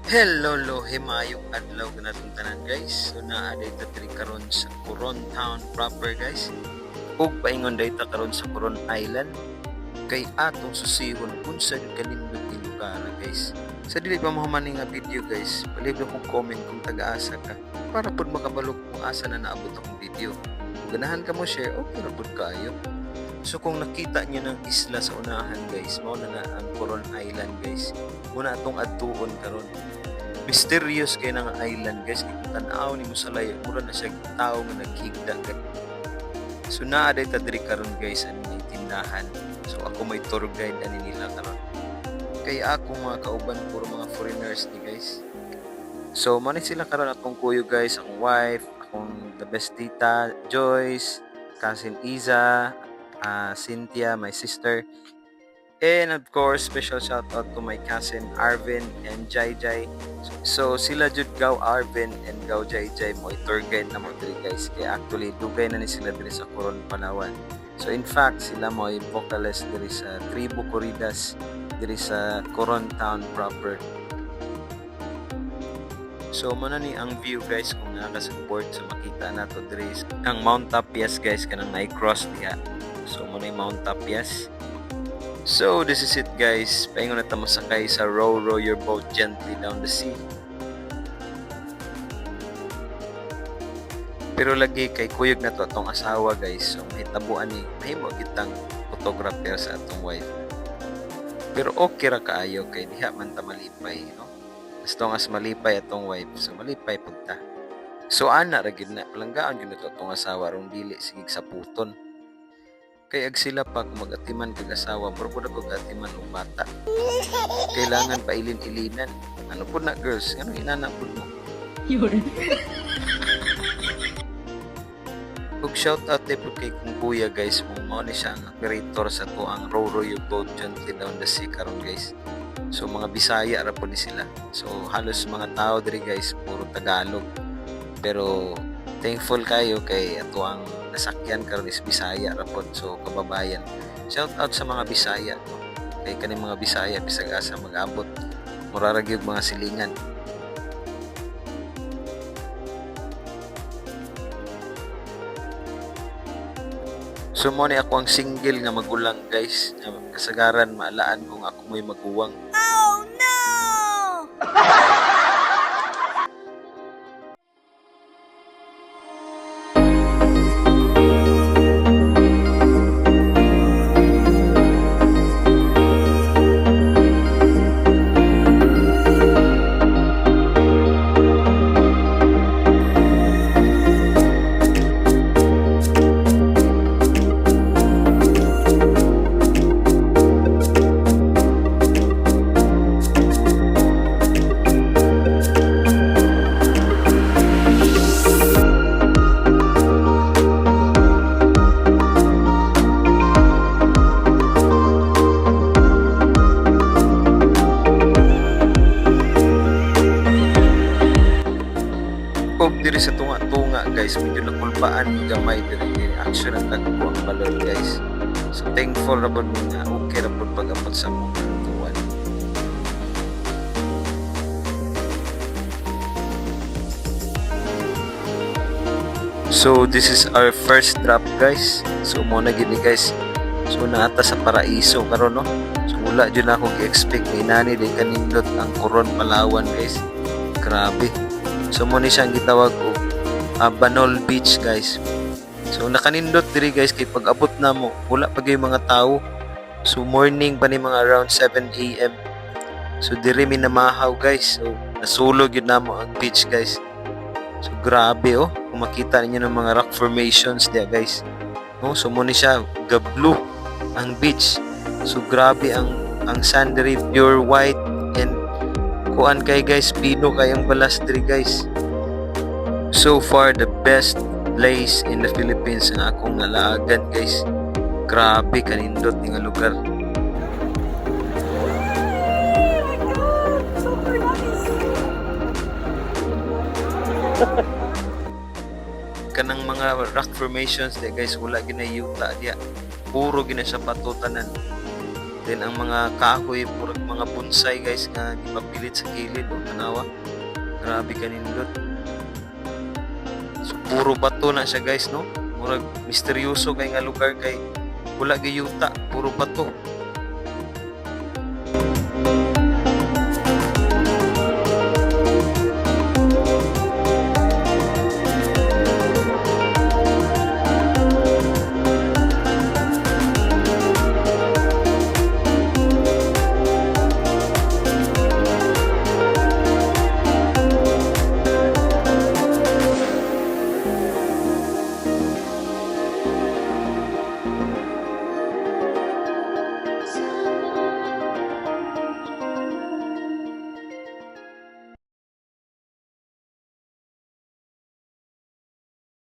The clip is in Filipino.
Hello, himayong adlaw na natong tanan guys. So naa dayta diri karon sa Coron Town proper guys. Ug paingon dayta karon sa Coron Island kay atong susihon unsa gyud kanindot nga lugar guys. Sa dili pa mahuman nga video guys, palibot kong comment kung taga-asa ka para pud makabalo kung asa na naabot akong video. Kung ganahan ka mo share, okay ra pud kaayo. So kung nakita niyo ng isla sa unahan guys, mao na ang Coron Island guys. Muna atong adtuon karon. Mysterious kay nang island guys, kay tan-aw nimo sa layo, mura na siya tao nga naghigda. So naa day ta diri karon guys ani may tindahan. So ako may tour guide ani nila karon. Kay ako mga kauban puro mga foreigners ni guys. So man sila karon akong kuyo guys, akong wife, akong the best tita Joyce, cousin Iza, Cynthia, my sister. And of course, special shout out to my cousin Arvin and Jai Jai. So sila jud gaw Arvin and gaw Jai Jai mo tour guide na mo diri guys. Kaya actually dugay na ni sila diri sa Coron Palawan. So in fact, sila mo ay vocalist diri sa Tribu Corridas diri sa Coron Town proper. So mo na ni ang view guys kung nakaka-support sa makita nato diri ang Mount Tapias guys kanang na-cross diha. So mo na Mount Tapias. So this is it guys, paingon na tamo sakay sa row your boat gently down the sea. Pero lagi kay kuyog na to atong asawa guys, so mahitabuan ni mahimo kitang photographer sa atong wife. Pero okay ra kaayo kay diha man ta malipay, no? As long as malipay atong wife, so malipay pud ta. So ana ra gid na palanggaan gyud to atong asawa ron dili sigig sa puton. Kay ag sila pa kung mag-atiman kag asawa, pero po na atiman ng bata. Kailangan pa ilin-ilinan. Ano po na girls? Ano inana po mo? Yun. Kung shout out po kay kung kuya guys, mo ni siya ang operator sa to ang row your boat gently down the sea karon guys. So mga Bisaya ra po ni sila. So halos mga tao diri guys, puro Tagalog. Pero thankful kayo kay ato ang nasakyan karon is Bisaya rapod, so kababayan. Shout out sa mga Bisaya, no? Kay kaning mga Bisaya bisag asa mag-abot mura ra gyud mga silingan. So mo ni ako ang single nga magulang guys, kasagaran maalaan kung ako mo'y maguwang. Oh no! Diri sa tunga-tunga guys, medyo nakulbaan gamay diri action ang tagpo ang balon guys. So thankful ra pud nga okay ra pud pag-abot sa mga tuwan. So this is our first drop guys. So mo na gid ni guys. So naata sa paraiso karon no. So wala jud na ako gi-expect ni nani di kanindot ang Coron Palawan guys. Grabe. So mo ni siyang gitawag og Banol Beach guys. So nakanindot diri guys kay pag-abot na mo wala pa gyud mga tao. So morning pa ni mga around 7 AM. So diri mi namahaw guys. So nasulog yun na mo ang beach guys. So grabe oh, kung makita ninyo ng mga rock formations diya guys. No, so mo ni siya ga-blue ang beach. So grabe ang sand diri, pure white and kuan kay guys, pino kay ang balas diri guys. So far the best place in the Philippines nga akong nalaagan guys. Grabe kanindot nga lugar. Kanang mga rock formations di guys, wala ginayuta diya. Puro gina siya patutanan. Then ang mga kahoy purag mga bonsai guys nga gipapilit sa kilid o tanawa. Grabe kanindot. So puro bato na siya guys no. Murag misteryoso kay nga lugar kay wala gayuta, puro bato.